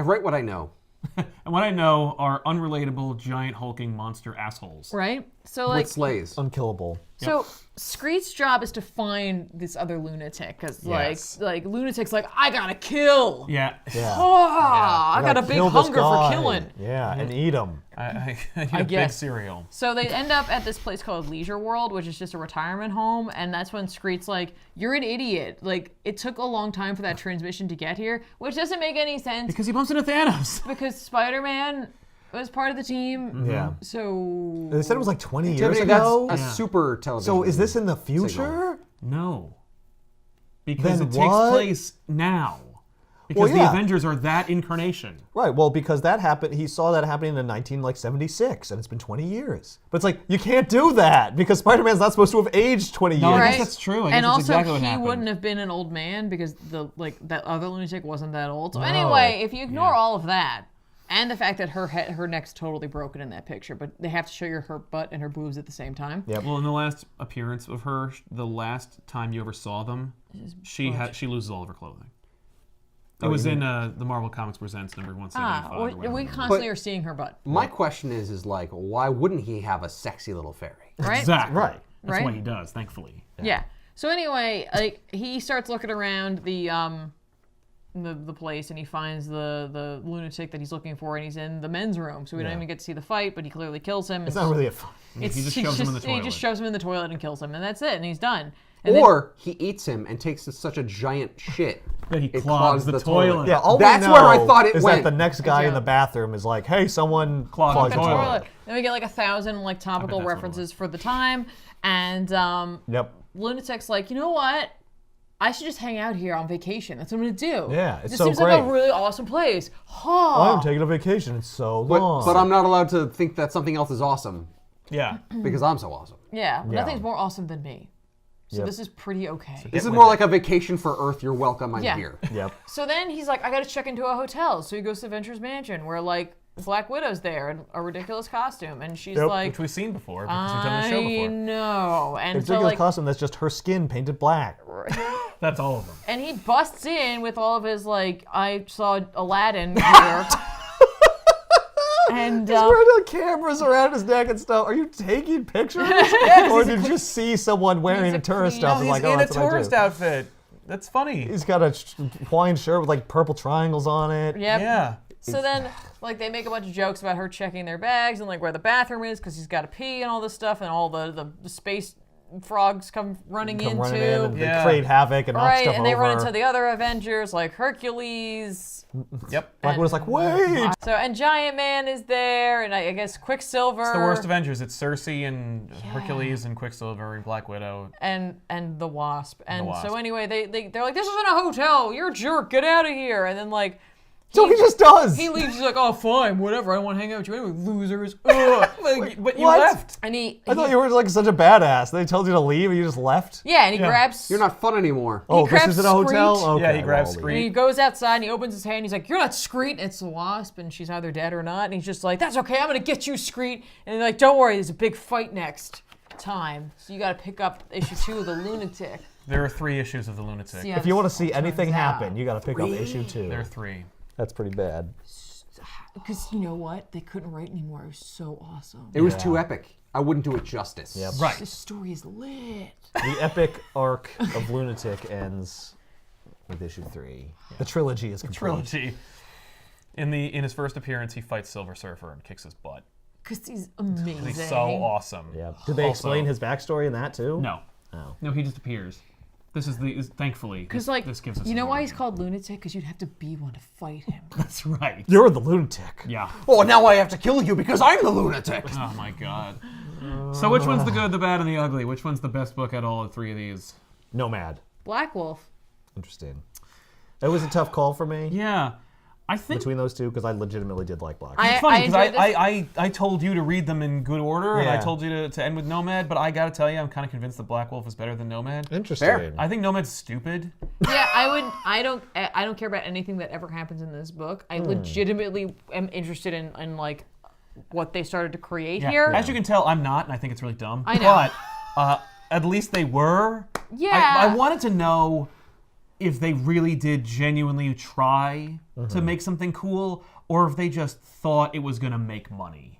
write what I know. And what I know are unrelatable, giant, hulking monster assholes. Right? So like, With slays. Unkillable. so Screech's job is to find this other lunatic, because Yes. like lunatic's like, I gotta kill. Yeah. Yeah. Oh, I got a big Kill this hunger guy. for killing. Yeah, and eat him. I eat a big guess. cereal. So they end up at this place called Leisure World, which is just a retirement home, and that's when Screech's like, "You're an idiot. Like, it took a long time for that transmission to get here," which doesn't make any sense Because he bumps into Thanos. because Spider-Man was part of the team. Yeah. So They said it was like 20 years Tiffany, ago. that's a super television. So is this in the future? No. Because Then it takes what? place now. Because Well, yeah. the Avengers are that incarnation. Right. Well, because that happened. He saw that happening in 1976, and it's been 20 years. But it's like you can't do that because Spider-Man's not supposed to have aged 20 years. No, I Right. guess that's true. I guess and that's also, exactly what he happened. wouldn't have been an old man because that other lunatic wasn't that old. So No. anyway, if you ignore all of that, and the fact that her neck's totally broken in that picture, but they have to show you her butt and her boobs at the same time. Yep. Well, in the last appearance of her, the last time you ever saw them, she loses all of her clothing. It was in the Marvel Comics Presents number 175. or whatever We it was. constantly are seeing her butt, My question is like, why wouldn't he have a sexy little fairy? right? Exactly. Right. That's Right? what he does, thankfully. Yeah. So anyway, like he starts looking around the place and he finds the lunatic that he's looking for, and he's in the men's room. So we don't even get to see the fight, but he clearly kills him. It's not really a fun. He just shoves him in the He toilet. just shoves him in the toilet and kills him, and that's it. And he's done. And Or he eats him and takes such a giant shit. That he it clogs the toilet. Yeah, all That's we know where I thought it is went. that the next guy in the joke. bathroom is like, "Hey, someone Clogged clogged the the toilet." toilet." Then we get like 1,000 like topical that's what it references for the time, and Yep. Lunatic's like, you know what? I should just hang out here on vacation. That's what I'm gonna do. Yeah, it's this so seems like a great. really awesome place. Huh. I'm taking a vacation. It's so long. But I'm not allowed to think that something else is awesome Yeah. because I'm so awesome. Yeah, Yeah. nothing's more awesome than me. So Yep. this is pretty okay. This is more like a vacation for Earth. You're welcome. I'm Yeah. here. Yep. So then he's like, I gotta check into a hotel. So he goes to Venture's Mansion, where like Black Widow's there in a ridiculous costume, and she's Yep. like, Which we've seen before because we've done the show I before. know. And It's so a ridiculous like, costume that's just her skin painted black. That's all of them. and he busts in with all of his like, I saw Aladdin gear. And He's wearing the cameras around his neck and stuff. Are you taking pictures? Or did you just see someone wearing he's a a tourist clean- outfit? He's Like, oh, in a that's what I tourist do. outfit. That's funny. He's got a Hawaiian shirt with like purple triangles on it. Yep. Yeah. So then, like, they make a bunch of jokes about her checking their bags and like where the bathroom is because he's got to pee and all this stuff, and all the space frogs come running Come into. running in and Yeah. they create havoc and knock Right, stuff and they over. run into the other Avengers like Hercules. Yep. Black Widow's like, wait! So and Giant Man is there, and I guess Quicksilver. It's the worst Avengers. It's Cersei and Hercules and Quicksilver and Black Widow. and the Wasp. And Wasp. so anyway, they're like, this isn't a hotel. You're a jerk. Get out of here. And then like. So he just does! He leaves. He's like, oh, fine, whatever. I don't want to hang out with you anyway, losers. Ugh. But you what? left. And he I thought you were like such a badass. They told you to leave and you just left? yeah, and he Yeah. grabs. You're not fun anymore. Oh, this grabs isn't a hotel? Screech. Okay, Yeah, he grabs well, I'll Screech. And he goes outside and he opens his hand. He's like, "You're not Screet." It's the Wasp, and she's either dead or not. And he's just like, "That's okay. I'm gonna get you, Screet." And they're like, "Don't worry. There's a big fight next time. So you got to pick up issue 2 of the Lunatic." There are 3 issues of the Lunatic. See how If you this want to see all anything turns out. happen, you got to pick up issue 2. There are 3. That's pretty bad. Because you know what? They couldn't write anymore. It was so awesome. It was too epic. I wouldn't do it justice. Yep. Right. This story is lit. The epic arc of Lunatic ends with issue 3. The trilogy is complete. Trilogy. In his first appearance, he fights Silver Surfer and kicks his butt. Because he's amazing. He's so awesome. Yeah. Did they explain his backstory in that too? No. Oh. No, he just appears. This is thankfully. Because like, this gives us you know some why he's origin. called Lunatic? Because you'd have to be one to fight him. That's right. You're the lunatic. Yeah. Oh, now I have to kill you because I'm the lunatic. Oh my god. So which one's the good, the bad, and the ugly? Which one's the best book out of all 3 of these? Nomad. Blackwulf. Interesting. It was a tough call for me Yeah. I think between those two because I legitimately did like Black. it's funny because enjoyed this. I told you to read them in good order, and I Yeah. told you to end with Nomad, but I gotta tell you, I'm kind of convinced that Blackwulf is better than Nomad. Interesting. Fair. I think Nomad's stupid. Yeah, I don't care about anything that ever happens in this book. I legitimately am interested in like what they started to create Yeah. here. As you can tell, I'm not, and I think it's really dumb. I know. But at least they were. Yeah. I wanted to know if they really did genuinely try to make something cool, or if they just thought it was going to make money.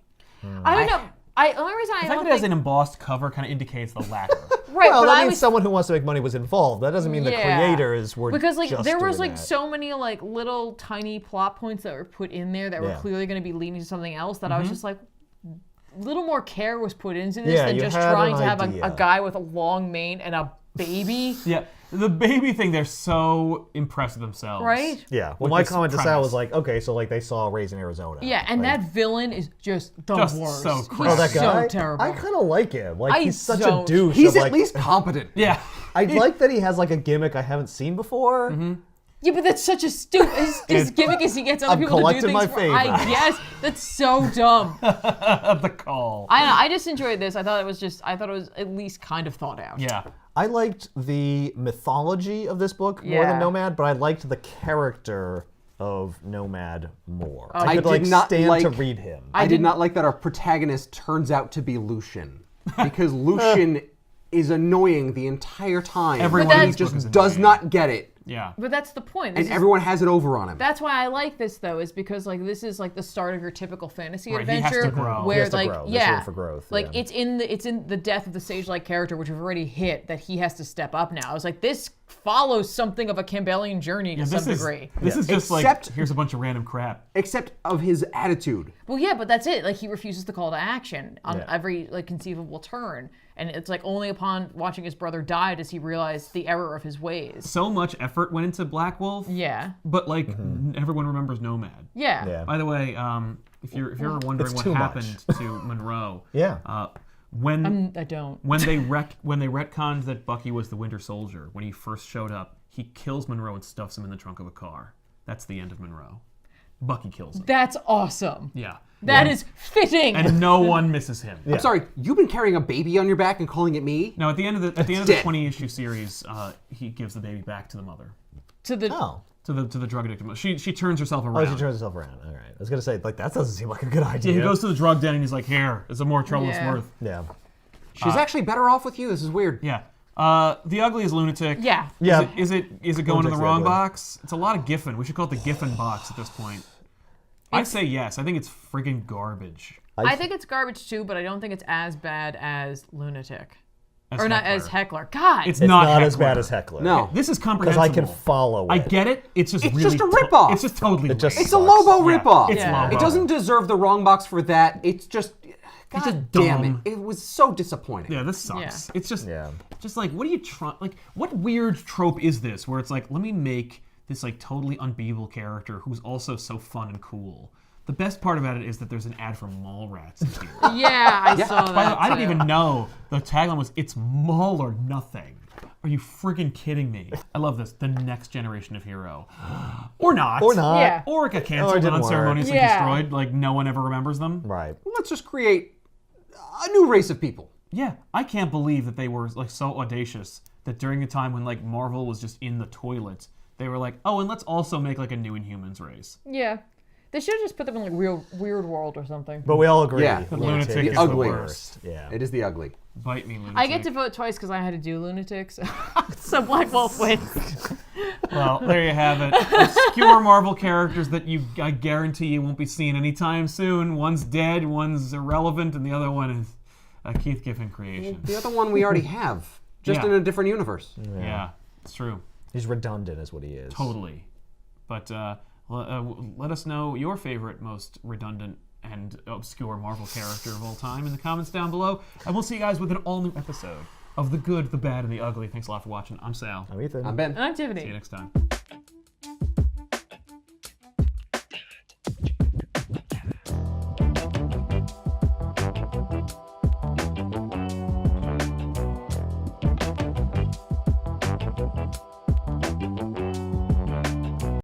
I don't know. The only reason I The fact don't that it has think... an embossed cover kind of indicates the latter. Right, Well, but that I means was... someone who wants to make money was involved. That doesn't mean the Yeah. creators were Because like just there was doing like that. so many like little tiny plot points that were put in there that were Yeah. clearly going to be leading to something else that I was just like, little more care was put into this Yeah, than you just had trying an to have idea. a guy with a long mane and a baby. Yeah, the baby thing, they're so impressed with themselves. Right? Yeah. Well, with my this comment to Sal premise. was like, okay, so like they saw Raising Arizona. Yeah, and Like, that villain is just the Just worst. so He's crazy. Oh, that guy? so terrible. I kind of like him. Like, I he's such a don't. douche. He's of, at like, least competent. Yeah. I like that he has like a gimmick I haven't seen before. Yeah, but that's such a stupid. His gimmick is he gets other I'm people to do collecting things my for. I favors. guess that's so dumb. The call. I just enjoyed this. I thought it was at least kind of thought out. Yeah. I liked the mythology of this book more Yeah. than Nomad, but I liked the character of Nomad more. I I could did like not stand to like- read him. I did not like that our protagonist turns out to be Lucian. Because Lucian is annoying the entire time. Everyone and in he this book just is does annoying. not get it. Yeah. But that's the point. This And is- everyone has it over on him. That's why I like this though, is because like this is like the start of your typical fantasy Right, he has adventure to grow. He where has to like grow. There's yeah, room for growth, like yeah. it's in the death of the sage-like character, which we've already hit, that he has to step up now. I was like, this follows something of a Campbellian journey to some degree. This is just Except- like, here's a bunch of random crap. Except of his attitude. Well, yeah, but that's it. Like he refuses the call to action on Yeah. every like conceivable turn, and it's like only upon watching his brother die does he realize the error of his ways. So much effort went into Blackwulf, Yeah, but like everyone remembers Nomad. yeah, Yeah. By the way, if you're wondering It's what too happened to Monroe, Yeah. when I don't. when they retconned that Bucky was the Winter Soldier when he first showed up, he kills Monroe and stuffs him in the trunk of a car. That's the end of Monroe. Bucky kills him. That's awesome. Yeah. That is fitting. And no one misses him. I'm sorry, you've been carrying a baby on your back and calling it me? No, at the end of the dead. 20-issue series, he gives the baby back to the mother, to the Oh. to the drug addicted mother. She turns herself Oh, around. she turns herself around. All right. I was gonna say like that doesn't seem like a good idea. Yeah, he goes to the drug den and he's like, "Here, it's a more trouble Yeah. it's worth." Yeah. She's actually better off with you. This is weird. Yeah. The Ugly is Lunatic. yeah. Yeah. Is it going in the Lunatic's wrong ugly. box? It's a lot of Giffen. We should call it the Giffen box at this point. I say yes. I think it's friggin' garbage. I think it's garbage too, but I don't think it's as bad as Lunatic. As Or not Heckler. as Heckler. God. It's It's not, not as Heckler. bad as Heckler. No. This is Because comprehensible. I can follow it. I get it. It's just It's really just a ripoff. It's just totally. It just lame. It's a sucks. Lobo Yeah, ripoff. it's Yeah. Lobo. It doesn't deserve the wrong box for that. It's just... God just damn dumb. it. It was so disappointing. Yeah, this sucks. Yeah. It's just, Yeah. just like, what are you trying? Like, what weird trope is this? Where it's like, let me make this like totally unbeatable character who's also so fun and cool. The best part about it is that there's an ad for Mallrats in here. Yeah, I saw that. By the way, I didn't too. even know the tagline was "It's Mall or Nothing." Are you freaking kidding me? I love this. The next generation of hero, or not, Or not. Yeah. or it got Or it canceled and didn't work. unceremoniously Yeah. destroyed. Like no one ever remembers them. Right. Let's just create a new race of people. Yeah, I can't believe that they were like so audacious that during a time when like Marvel was just in the toilet, they were like, oh, and let's also make like a new Inhumans race. Yeah. They should have just put them in like Weird World or something. But we all agree. Yeah. The Lunatic is ugly. the worst. Yeah. It is the ugly. Bite me, Lunatic. I get to vote twice because I had to do Lunatic, so, so Blackwulf wins. Well, there you have it. Obscure Marvel characters that I guarantee you won't be seen anytime soon. One's dead, one's irrelevant, and the other one is a Keith Giffen creation. The other one we already have, just Yeah. in a different universe. Yeah, it's true. He's redundant, is what he is. Totally. But let us know your favorite, most redundant and obscure Marvel character of all time in the comments down below. And we'll see you guys with an all-new episode of The Good, the Bad, and the Ugly. Thanks a lot for watching. I'm Sal. I'm Ethan. I'm Ben. And I'm Tiffany. See you next time.